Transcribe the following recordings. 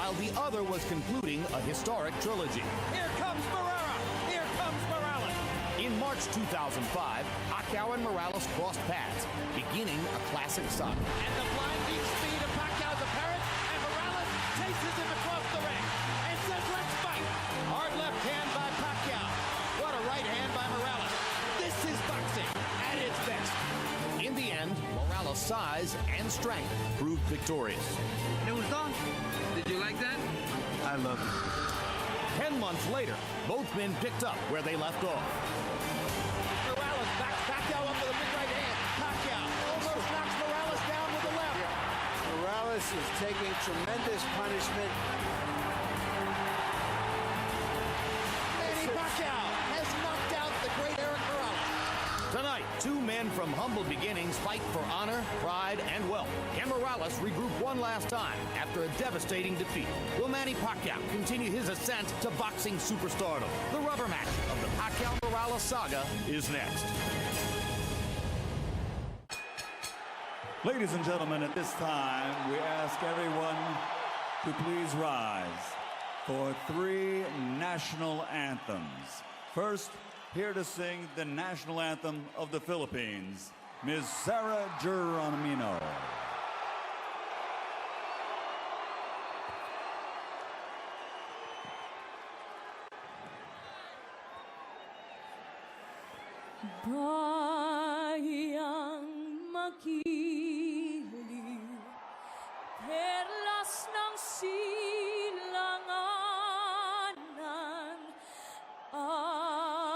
while the other was concluding a historic trilogy. Here comes Morera! Here comes Morales! In March 2005, Pacquiao and Morales crossed paths, beginning a classic saga. And the blinding speed of Pacquiao is apparent, and Morales chases him across the ring and says, let's fight! Hard left hand by Pacquiao. What a right hand by Morales. This is boxing at its best. In the end, Morales' size and strength proved victorious. ¿Te gustó? Did you like that? I love it. 10 months later, both men picked up where they left off. Morales backs Pacquiao up with a big right hand. Pacquiao almost knocks Morales down with the left. Morales is taking tremendous punishment. Manny Pacquiao has knocked out the great Erik Morales. Tonight, two men from humble beginnings fight for honor, pride, and wealth. Can Morales regroup one last time after a devastating defeat? Will Manny Pacquiao continue his ascent to boxing superstardom? The rubber match of the Pacquiao-Morales saga is next. Ladies and gentlemen, at this time, we ask everyone to please rise for 3 national anthems. First, here to sing the national anthem of the Philippines, Ms. Sarah Geronimo. Bayang magiliw, perlas ng silanganan,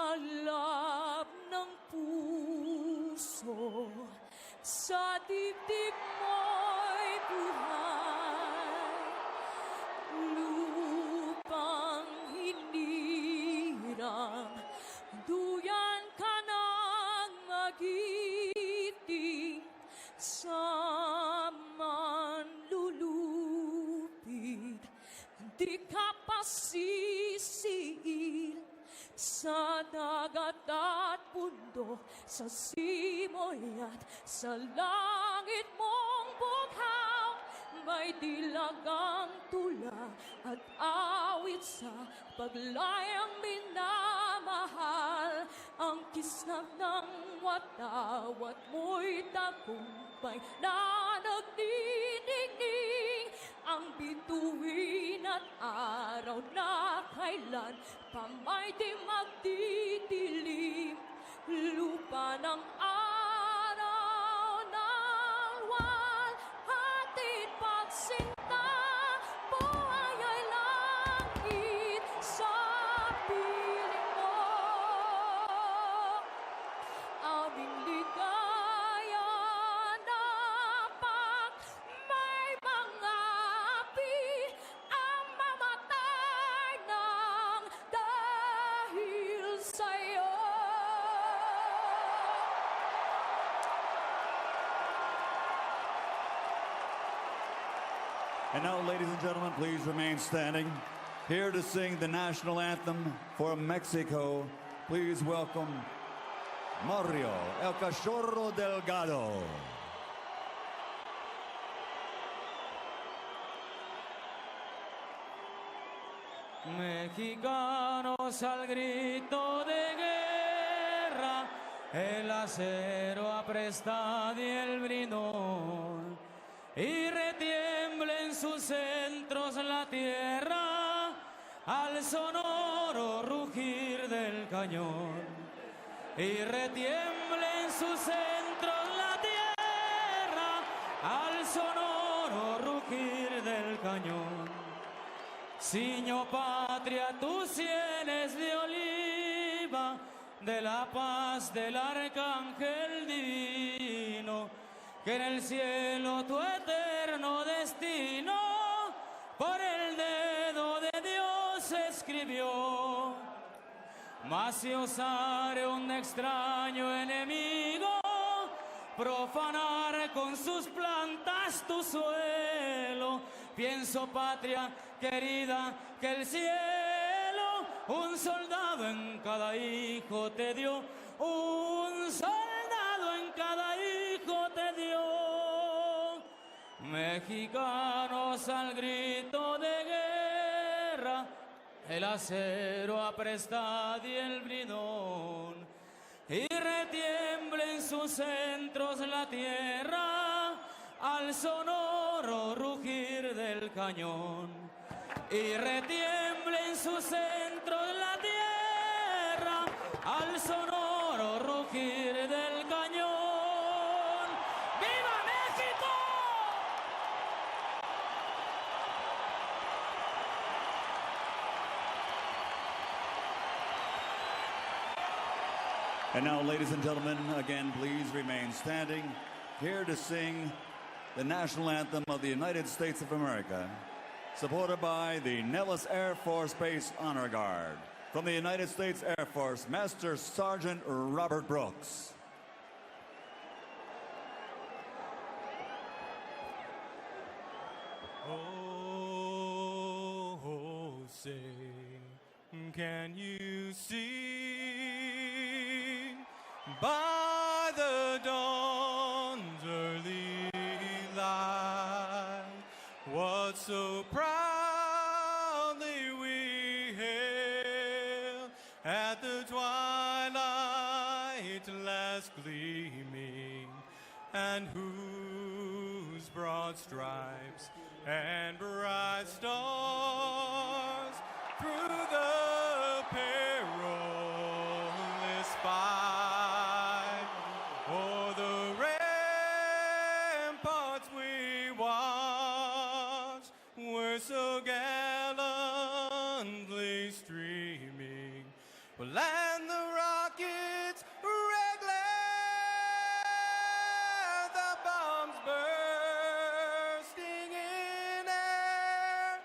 alab ng puso, sa dibdib mo'y buhay, lupang hinirang, duyan ka ng magiting, sa manlulupit, di ka pasisiil, sa dagat at bundok, sa simoy at sa langit mong bughaw, may dilagang tula at awit sa paglayang minamahal, ang kisnag ng watawat mo'y tagumpay na nagdinigning, ang bituin at araw na kailan pa may di magdidilim, lupa ng araw ng walhatid pagsinta, buhay ay langit sa piling mo, aming ligaya napak may mga api ang mamatay ng dahil sa'yo. And now, ladies and gentlemen, please remain standing. Here to sing the national anthem for Mexico, please welcome Mario El Cachorro Delgado. Mexicanos al grito de guerra, el acero apresta y el brinón, y retiembla en sus centros la tierra al sonoro rugir del cañón, y retiembla en sus centros la tierra al sonoro rugir del cañón. Ciño patria, tus sienes de oliva, de la paz del arcángel divino, que en el cielo tu eterno destino por el dedo de Dios escribió. Mas si osare un extraño enemigo profanar con sus plantas tu suelo, pienso, patria querida, que el cielo un soldado en cada hijo te dio, un soldado en cada hijo te dio. Mexicanos al grito de guerra, el acero apresta y el bridón, y retiembla en sus centros la tierra al sonoro rugir del cañón. Y retiembla en sus centros la tierra al sonoro rugir del cañón. ¡Viva México! And now, ladies and gentlemen, again, please remain standing. Here to sing the national anthem of the United States of America, supported by the Nellis Air Force Base Honor Guard. From the United States Air Force, Master Sergeant Robert Brooks. Oh, say, can you see by the dawn's early light what so proudly we hailed at the twilight last gleaming, and whose broad stripes and bright stars through the perilous fight o'er the ramparts we watched were so gallantly streaming, well, and the rockets red glare, the bombs bursting in air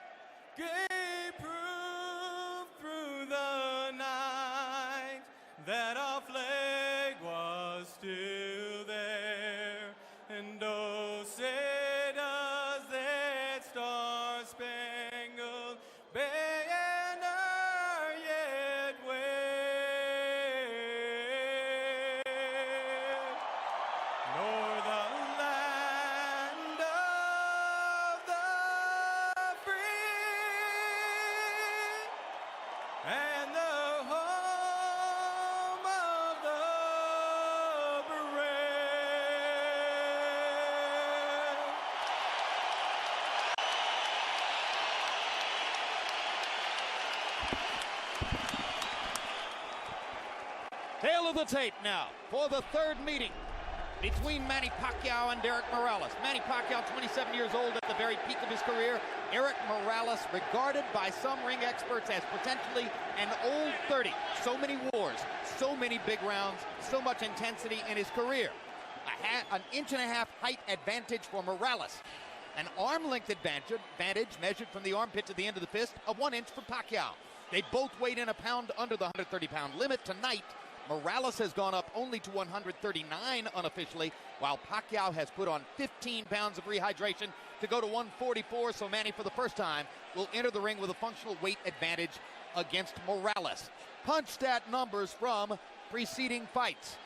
gave proof through the night that our flag was still there. And oh, say does that star-spangled banner yet wave, nor the land of the free and the home of the brave. Tail of the tape now for the third meeting between Manny Pacquiao and Erik Morales. Manny Pacquiao, 27 years old at the very peak of his career. Erik Morales, regarded by some ring experts as potentially an old 30. So many wars, so many big rounds, so much intensity in his career. An inch-and-a-half height advantage for Morales. An arm-length advantage measured from the armpit to the end of the fist of 1 inch for Pacquiao. They both weighed in a pound under the 130-pound limit tonight. Morales has gone up only to 139 unofficially, while Pacquiao has put on 15 pounds of rehydration to go to 144. So Manny, for the first time, will enter the ring with a functional weight advantage against Morales. Punch stat numbers from preceding fights.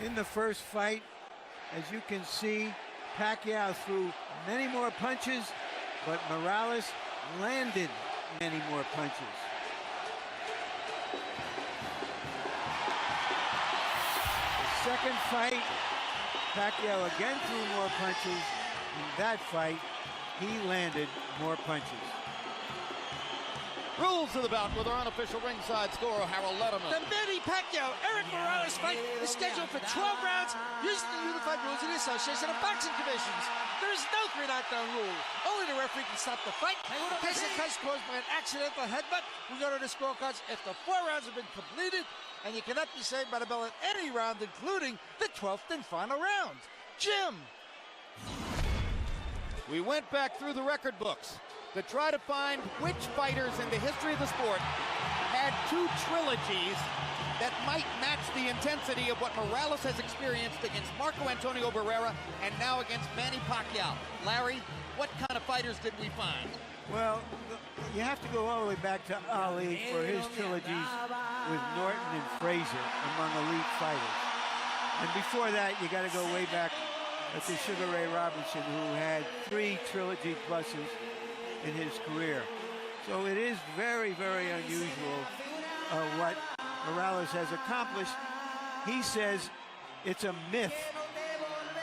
In the first fight, as you can see, Pacquiao threw many more punches, but Morales landed many more punches. The second fight, Pacquiao again threw more punches. In that fight, he landed more punches. Rules of the bout with our unofficial ringside scorer, Harold Letterman. The Manny Pacquiao-Erik Morales fight is scheduled for 12 rounds using the unified rules of the Association of Boxing Commissions. There is no 3 knockdown rule. Only the referee can stop the fight. In case of cuts caused by an accidental headbutt, we go to the scorecards after 4 rounds have been completed, and you cannot be saved by the bell at any round, including the 12th and final round. Jim. We went back through the record books to try to find which fighters in the history of the sport had 2 trilogies that might match the intensity of what Morales has experienced against Marco Antonio Barrera and now against Manny Pacquiao. Larry, what kind of fighters did we find? Well, you have to go all the way back to Ali for his trilogies with Norton and Frazier among elite fighters. And before that, you got to go way back That's a Sugar Ray Robinson who had 3 trilogy pluses in his career. So it is very, very unusual what Morales has accomplished. He says it's a myth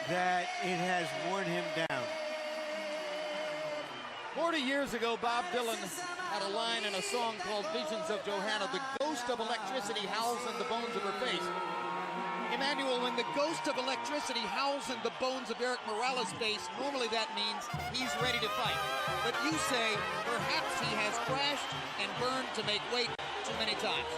that it has worn him down. 40 years ago, Bob Dylan had a line in a song called Visions of Johanna. The ghost of electricity howls in the bones of her face. Emmanuel, when the ghost of electricity howls in the bones of Erik Morales' face, normally that means he's ready to fight. But you say perhaps he has crashed and burned to make weight too many times.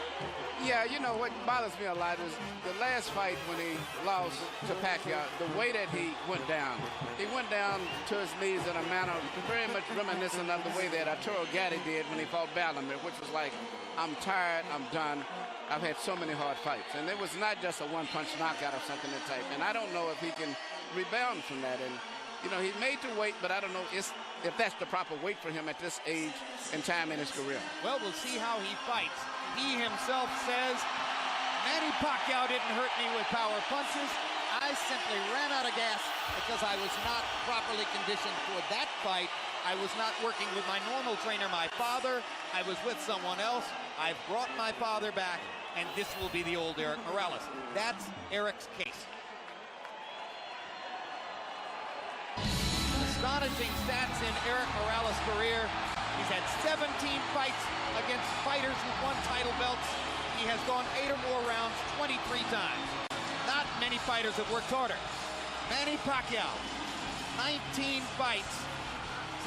Yeah, you know, what bothers me a lot is the last fight when he lost to Pacquiao, the way that he went down. He went down to his knees in a manner very much reminiscent of the way that Arturo Gatti did when he fought Ballinger, which was like, I'm tired, I'm done. I've had so many hard fights. And it was not just a one-punch knockout or something that type. And I don't know if he can rebound from that. And, you know, he's made to weight, but I don't know if that's the proper weight for him at this age and time in his career. Well, we'll see how he fights. He himself says, Manny Pacquiao didn't hurt me with power punches. I simply ran out of gas because I was not properly conditioned for that fight. I was not working with my normal trainer, my father. I was with someone else. I've brought my father back, and this will be the old Erik Morales. That's Erik's case. Astonishing stats in Erik Morales' career. He's had 17 fights against fighters who've won title belts. He has gone 8 or more rounds 23 times. Not many fighters have worked harder. Manny Pacquiao, 19 fights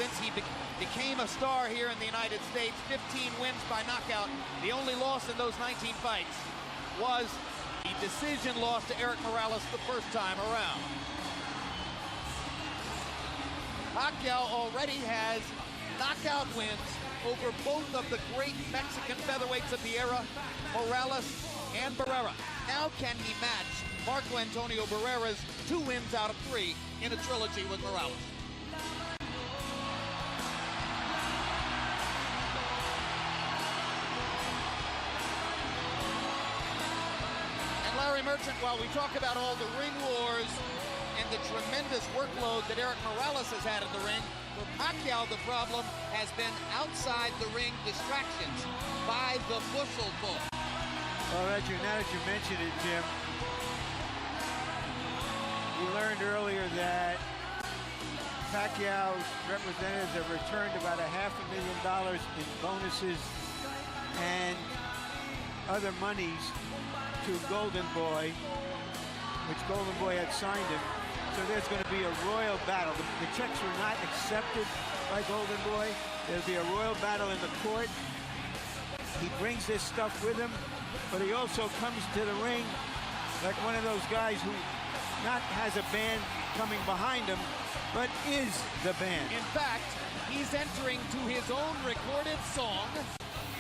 since he became a star here in the United States. 15 wins by knockout. The only loss in those 19 fights was the decision loss to Erik Morales the first time around. Pacquiao already has knockout wins over both of the great Mexican featherweights of the era, Morales and Barrera. Now can he match Marco Antonio Barrera's 2 wins out of 3 in a trilogy with Morales? And Larry Merchant, while we talk about all the ring wars and the tremendous workload that Erik Morales has had in the ring, for Pacquiao, the problem has been outside the ring distractions by the bushel bull. Well, Roger, now that you mention it, Jim, we learned earlier that Pacquiao's representatives have returned about $500,000 in bonuses and other monies to Golden Boy, which Golden Boy had signed him. So there's going to be a royal battle. The checks were not accepted by Golden Boy. There'll be a royal battle in the court. He brings this stuff with him, but he also comes to the ring like one of those guys who not has a band coming behind him, but is the band. In fact, he's entering to his own recorded song,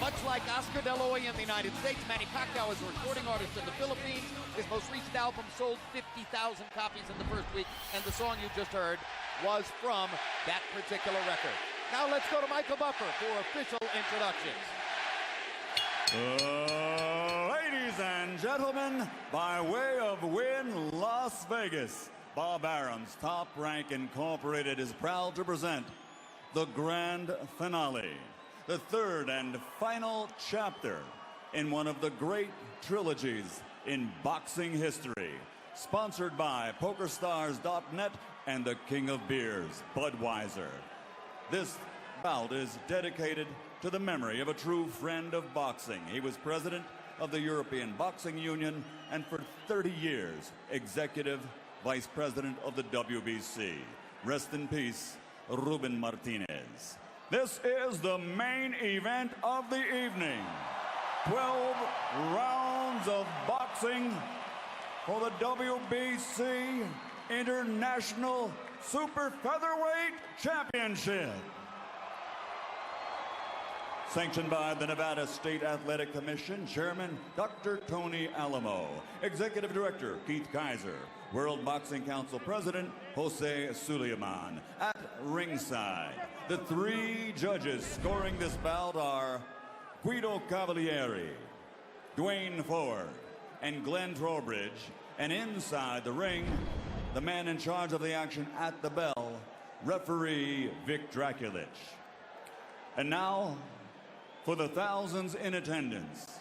much like Oscar De La Hoya in the United States. Manny Pacquiao is a recording artist in the Philippines. His most recent album sold 50,000 copies in the first week, and the song you just heard was from that particular record. Now let's go to Michael Buffer for official introductions. Ladies and gentlemen, by way of Wynn, Las Vegas, Bob Arum's Top Rank Incorporated is proud to present the grand finale, the third and final chapter in one of the great trilogies in boxing history, sponsored by PokerStars.net and the King of Beers, Budweiser. This bout is dedicated to the memory of a true friend of boxing. He was president of the European Boxing Union and for 30 years, executive vice president of the WBC. Rest in peace, Ruben Martinez. This is the main event of the evening. 12 rounds of boxing for the WBC International Super Featherweight Championship. Sanctioned by the Nevada State Athletic Commission, Chairman Dr. Tony Alamo, Executive Director Keith Kaiser, World Boxing Council President Jose Suleiman. At ringside, the 3 judges scoring this bout are Guido Cavalieri, Dwayne Ford, and Glenn Trowbridge. And inside the ring, the man in charge of the action at the bell, referee Vic Draculich. And now, for the thousands in attendance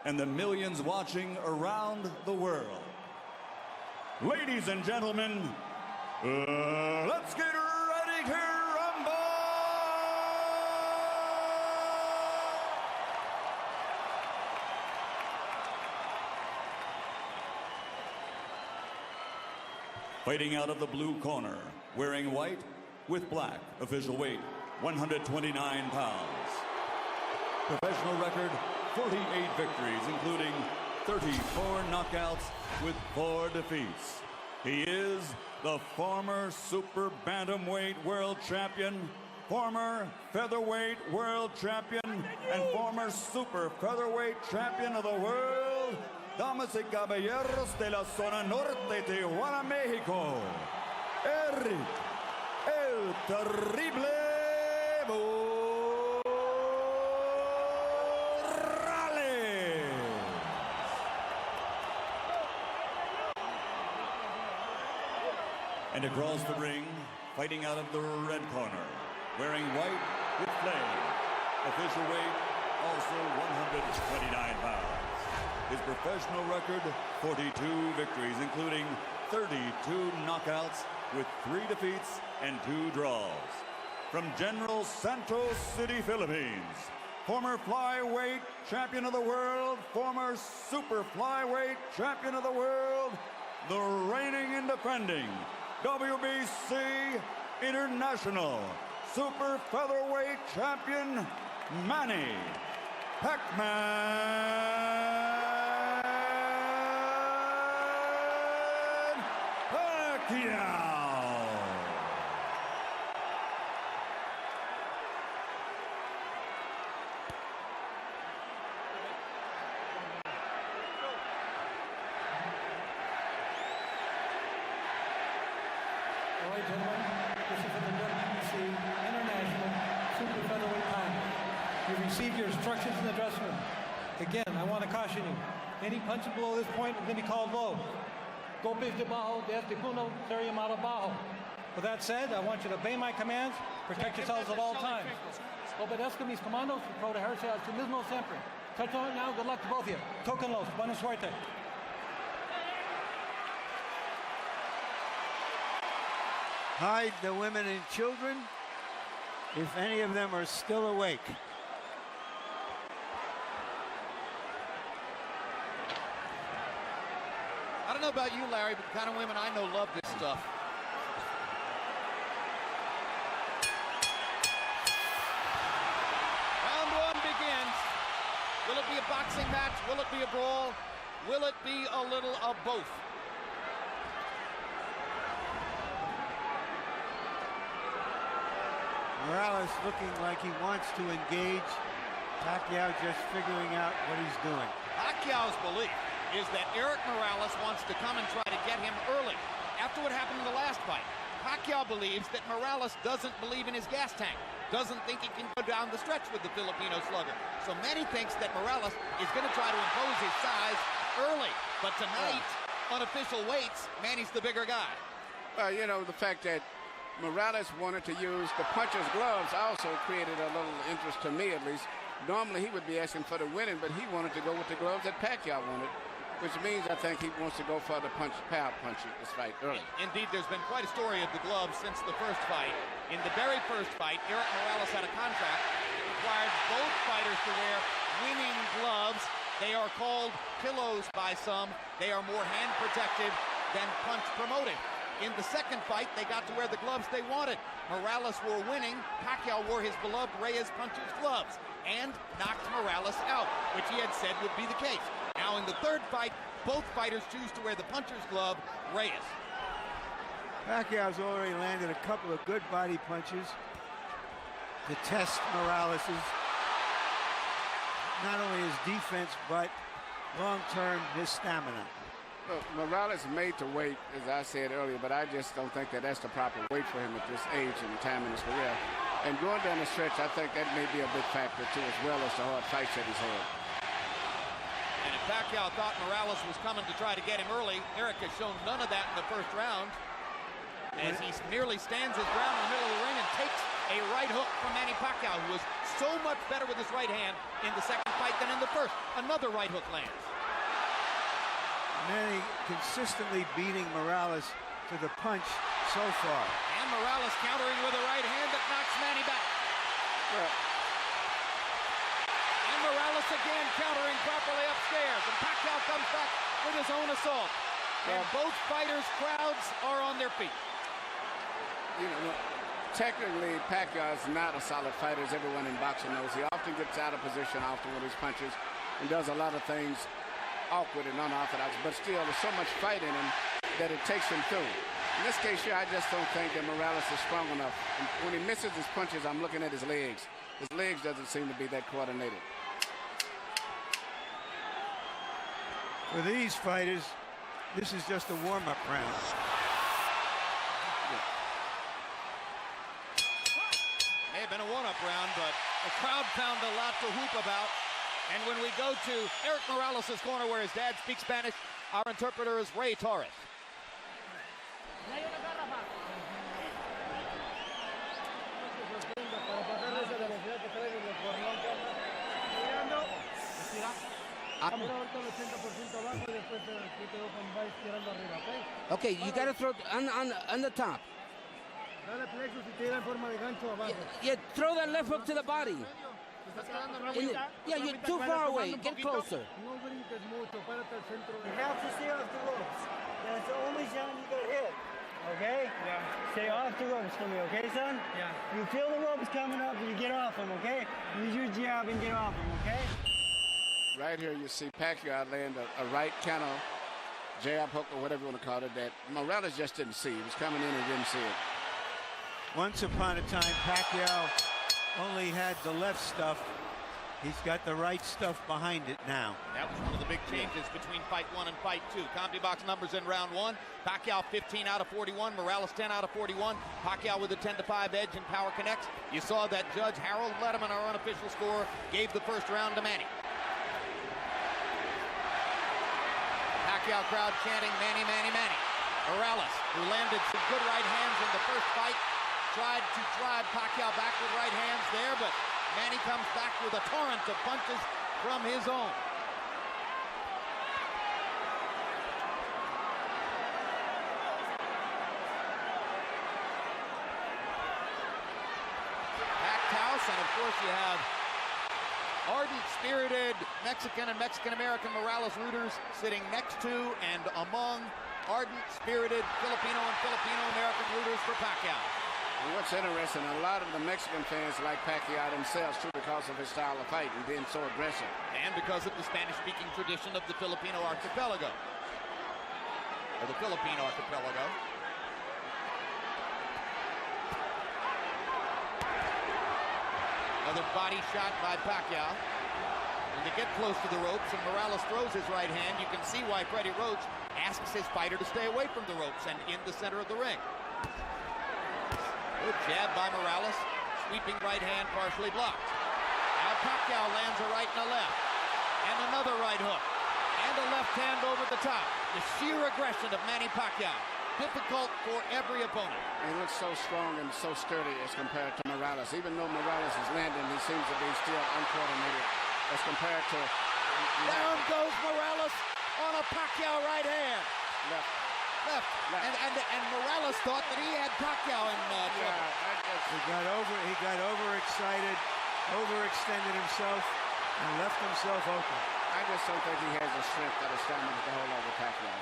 and the millions watching around the world, ladies and gentlemen, let's get ready to rumble! Fighting out of the blue corner, wearing white with black, official weight 129 pounds. Professional record 48 victories, including 34 knockouts with 4 defeats. He is the former super bantamweight world champion, former featherweight world champion, and former super featherweight champion of the world, damas y caballeros de la zona norte, Tijuana, Mexico, Erik, el terrible Morales. And across the ring, fighting out of the red corner, wearing white with flame, official weight also 129 pounds. His professional record, 42 victories, including 32 knockouts with 3 defeats and 2 draws. From General Santos City, Philippines, former flyweight champion of the world, former super flyweight champion of the world, the reigning and defending WBC International super featherweight champion, Manny Pacquiao. All right, gentlemen, this is for the WBC International Super Featherweight Title. You received your instructions in the dressing room. Again, I want to caution you. Any punches below this point are going to be called low. Golpes debajo de este punto sería llamado bajo. With that said, I want you to obey my commands, protect yourselves at all times. Obedezco mis comandos y protegerse a sí mismo siempre. Touch on it now. Good luck to both of you. Tóquenlos. Buena suerte. Hide the women and children, if any of them are still awake. I don't know about you, Larry, but the kind of women I know love this stuff. Round 1 begins. Will it be a boxing match? Will it be a brawl? Will it be a little of both? Morales looking like he wants to engage. Pacquiao just figuring out what he's doing. Pacquiao's belief is that Erik Morales wants to come and try to get him early. After what happened in the last fight, Pacquiao believes that Morales doesn't believe in his gas tank, doesn't think he can go down the stretch with the Filipino slugger. So Manny thinks that Morales is going to try to impose his size early. But tonight, on official weights, Manny's the bigger guy. You know, the fact that Morales wanted to use the puncher's gloves also created a little interest to me, at least. Normally, he would be asking for the winning, but he wanted to go with the gloves that Pacquiao wanted, which means I think he wants to go for the power punch this fight early. Indeed, there's been quite a story of the gloves since the first fight. In the very first fight, Erik Morales had a contract that required both fighters to wear winning gloves. They are called pillows by some. They are more hand protective than punch promoted. In the second fight, they got to wear the gloves they wanted. Morales wore winning. Pacquiao wore his beloved Reyes puncher's gloves and knocked Morales out, which he had said would be the case. Now in the third fight, both fighters choose to wear the puncher's glove, Reyes. Pacquiao's already landed a couple of good body punches to test Morales's, not only his defense, but long-term his stamina. Look, Morales made to wait, as I said earlier, but I just don't think that that's the proper weight for him at this age and time in his career. And going down the stretch, I think that may be a big factor, too, as well as the hard fights that he's had. And if Pacquiao thought Morales was coming to try to get him early, Erik has shown none of that in the first round. as he merely stands his ground in the middle of the ring and takes a right hook from Manny Pacquiao, who was so much better with his right hand in the second fight than in the first. Another right hook lands. Manny consistently beating Morales to the punch so far. And Morales countering with a right hand that knocks Manny back. And Morales again countering properly upstairs. And Pacquiao comes back with his own assault. And both fighters' crowds are on their feet. You know, technically, Pacquiao is not a solid fighter, as everyone in boxing knows. He often gets out of position often with his punches and does a lot of things awkward and unorthodox, but still there's so much fight in him that it takes him through. In this case here, I just don't think that Morales is strong enough. And when he misses his punches, I'm looking at his legs. His legs doesn't seem to be that coordinated. For these fighters, this is just a warm-up round. May have been a one-up round, but the crowd found a lot to whoop about. And when we go to Erik Morales' corner where his dad speaks Spanish, our interpreter is Ray Torres. Okay, you got to throw on the top. Yeah, throw that left hook to the body. Yeah, you're too far away. Get closer. You have to stay off the ropes. That's the only sound you can hit. Okay? Yeah. Stay off the ropes for me, okay, son? Yeah. You feel the ropes coming up, you get off them, okay? Use your jab and get off them, okay? Right here, you see Pacquiao land a right kind of jab hook or whatever you want to call it that Morales just didn't see. He was coming in and didn't see it. Once upon a time, Pacquiao only had the left stuff. He's got the right stuff behind it now. That was one of the big changes between fight one and fight two. CompuBox numbers in round one. Pacquiao 15 out of 41. Morales 10 out of 41. Pacquiao with a 10-5 edge in Power Connects. You saw that Judge Harold Letterman, our unofficial score, gave the first round to Manny. Pacquiao crowd chanting Manny, Manny, Manny. Morales, who landed some good right hands in the first fight, tried to drive Pacquiao back with right hands there, but Manny comes back with a torrent of punches from his own. Packed house, and of course you have ardent, spirited Mexican and Mexican-American Morales rooters sitting next to and among ardent, spirited Filipino and Filipino-American rooters for Pacquiao. And what's interesting, a lot of the Mexican fans like Pacquiao themselves too because of his style of fight and being so aggressive. And because of the Spanish-speaking tradition of the Filipino archipelago. Or the Philippine archipelago. Another body shot by Pacquiao. And they get close to the ropes, and Morales throws his right hand. You can see why Freddie Roach asks his fighter to stay away from the ropes and in the center of the ring. Good jab by Morales. Sweeping right hand partially blocked. Now Pacquiao lands a right and a left. And another right hook. And a left hand over the top. The sheer aggression of Manny Pacquiao. Difficult for every opponent. He looks so strong and so sturdy as compared to Morales. Even though Morales is landing, he seems to be still uncoordinated as compared to... Down goes Morales on a Pacquiao right hand. Left. And Morales thought that he had Pacquiao in trouble. He got overexcited, overextended himself, and left himself open. I just don't think he has the strength or the stamina to hold over Pacquiao.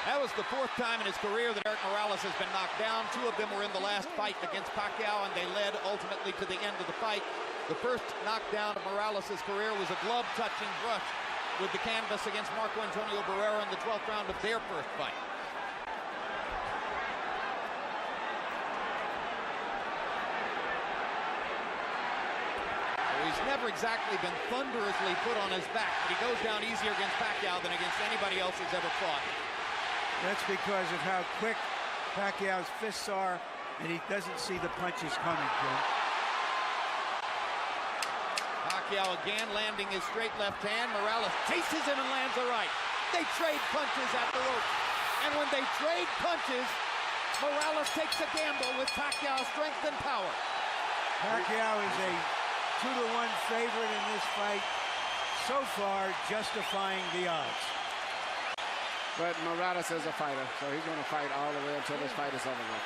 That was the fourth time in his career that Erik Morales has been knocked down. Two of them were in the last fight against Pacquiao, and they led ultimately to the end of the fight. The first knockdown of Morales' career was a glove-touching brush with the canvas against Marco Antonio Barrera in the 12th round of their first fight. He's never exactly been thunderously put on his back, but he goes down easier against Pacquiao than against anybody else he's ever fought. That's because of how quick Pacquiao's fists are, and he doesn't see the punches coming, Jim. Pacquiao again landing his straight left hand. Morales chases him and lands a right. They trade punches at the rope. And when they trade punches, Morales takes a gamble with Pacquiao's strength and power. Pacquiao is a 2-to-1 favorite in this fight. So far, justifying the odds. But Morales is a fighter, so he's going to fight all the way until this fight is over with.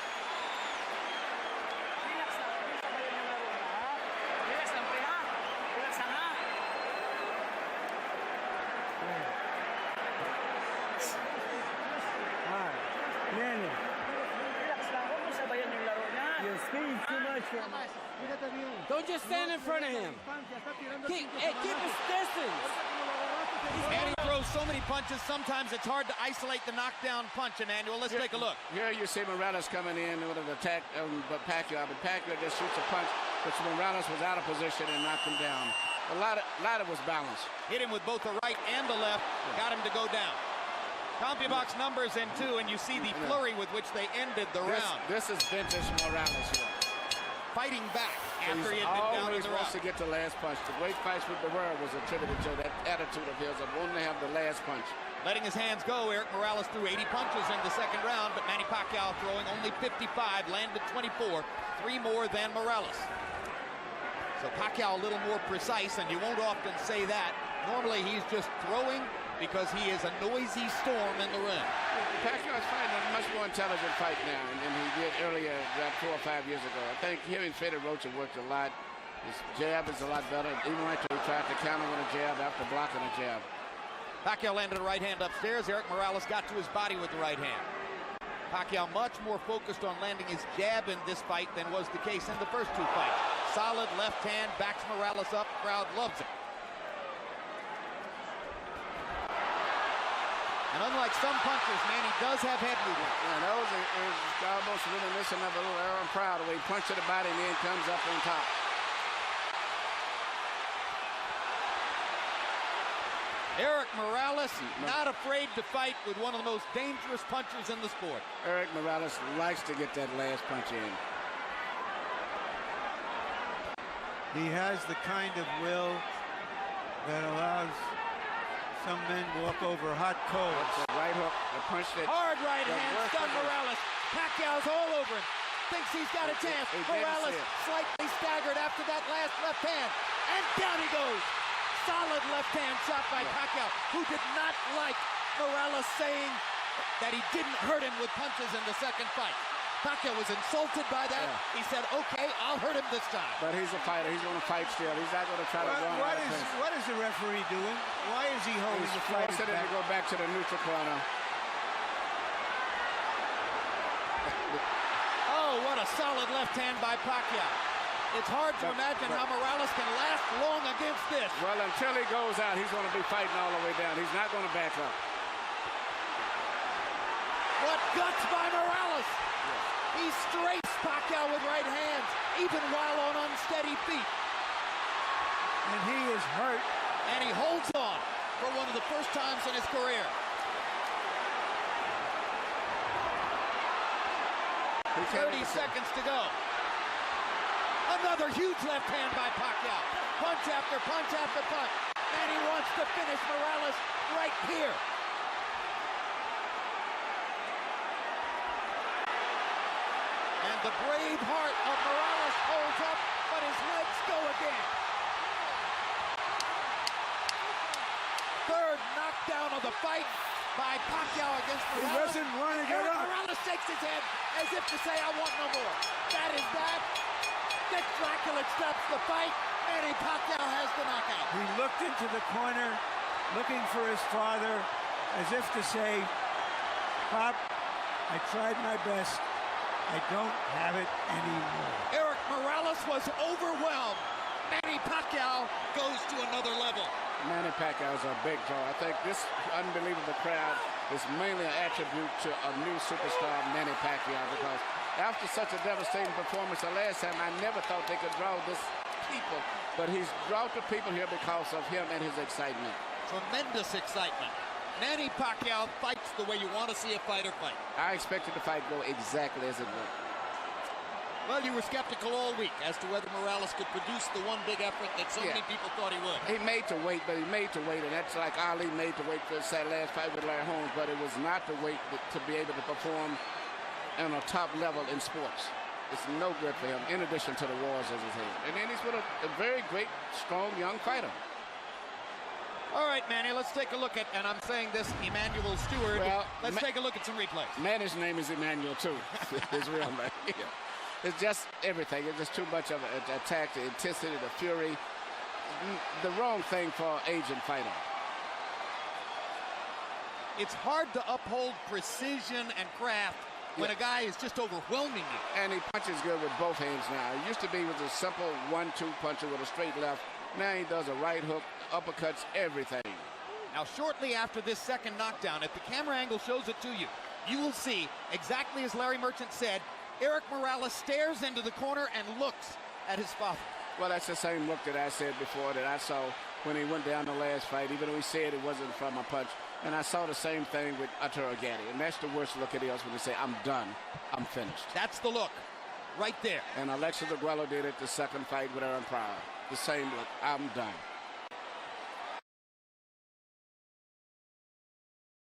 Manny. You're speeding too much for me. Don't just stand in front of him. Keep his distance. Manny throws so many punches, sometimes it's hard to isolate the knockdown punch, Emmanuel. Let's take a look. Here you see Morales coming in with an attack, but Pacquiao just shoots a punch, which Morales was out of position and knocked him down. A lot of was balanced. Hit him with both the right and the left, got him to go down. CompuBox numbers in 2, and you see the flurry with which they ended the round. This is vintage Morales here. Fighting back after he He's had been down in always the wants round. to get the last punch. The great fights with the world was attributed to that attitude of his of wanting to have the last punch. Letting his hands go, Erik Morales threw 80 punches in the second round, but Manny Pacquiao throwing only 55, landed 24, 3 more than Morales. So Pacquiao a little more precise, and you won't often say that. Normally he's just throwing because he is a noisy storm in the ring. Pacquiao is fighting a much more intelligent fight now than he did earlier, about 4 or 5 years ago. I think him and Fede Rocha worked a lot. His jab is a lot better. Even right there, he tried to counter with a jab after blocking a jab. Pacquiao landed a right hand upstairs. Erik Morales got to his body with the right hand. Pacquiao much more focused on landing his jab in this fight than was the case in the first 2 fights. Solid left hand, backs Morales up. Crowd loves it. And unlike some punchers, Manny does have head movement. Yeah, those are almost reminiscent of a little Aaron Proud, where he punches the body and then comes up on top. Erik Morales, not afraid to fight with one of the most dangerous punchers in the sport. Erik Morales likes to get that last punch in. He has the kind of will that allows some men walk over hot coals. The right hook, the punch that... Hard right hand, stun Morales. Pacquiao's all over him. Thinks he's got a chance. Morales slightly staggered after that last left hand. And down he goes. Solid left hand shot by Pacquiao, who did not like Morales saying that he didn't hurt him with punches in the second fight. Pacquiao was insulted by that. Yeah. He said, okay, I'll hurt him this time. But he's a fighter. He's going to fight still. He's not going to try to run out of pace. What is the referee doing? Why is he holding the fight? He's forcing him to go back to the neutral corner. Oh, what a solid left hand by Pacquiao. It's hard to imagine how Morales can last long against this. Well, until he goes out, he's going to be fighting all the way down. He's not going to back up. What guts by Morales! He strafes Pacquiao with right hands, even while on unsteady feet. And he is hurt. And he holds on for one of the first times in his career. 30 seconds to go. Another huge left hand by Pacquiao. Punch after punch after punch. And he wants to finish Morales right here. And the brave heart of Morales holds up, but his legs go again. Third knockdown of the fight by Pacquiao against Morales. He doesn't want to get up. Morales shakes his head as if to say, I want no more. That is that. Dick Dracula stops the fight. Manny Pacquiao has the knockout. He looked into the corner, looking for his father, as if to say, Pop, I tried my best. I don't have it anymore. Erik Morales was overwhelmed. Manny Pacquiao goes to another level. Manny Pacquiao is a big draw. I think this unbelievable crowd is mainly an attribute to a new superstar, Manny Pacquiao, because after such a devastating performance the last time, I never thought they could draw this people, but he's brought the people here because of him and his excitement. Tremendous excitement. Manny Pacquiao fights the way you want to see a fighter fight. I expected the fight to go exactly as it went. Well, you were skeptical all week as to whether Morales could produce the one big effort that so many people thought he would. He made to wait, but he made to wait, and that's like Ali made to wait for his last fight with Larry Holmes, but it was not to wait to be able to perform on a top level in sports. It's no good for him, in addition to the wars as his head. And then he's with a very great, strong, young fighter. All right, Manny, let's take a look at, and I'm saying this, Emmanuel Stewart. Well, let's take a look at some replays. Manny's name is Emmanuel, too. His real name. Yeah. It's just everything. It's just too much of an attack, the intensity, the fury. The wrong thing for an aging fighter. It's hard to uphold precision and craft when a guy is just overwhelming you. And he punches good with both hands now. It used to be with a simple 1-2 puncher with a straight left. Now he does a right hook, uppercuts, everything. Now, shortly after this second knockdown, if the camera angle shows it to you, you will see, exactly as Larry Merchant said, Erik Morales stares into the corner and looks at his father. Well, that's the same look that I said before that I saw when he went down the last fight, even though he said it wasn't from a punch. And I saw the same thing with Arturo Gatti. And that's the worst look it is when they say, I'm done, I'm finished. That's the look, right there. And Alexis Aguero did it the second fight with Aaron Pryor. The same look, I'm done.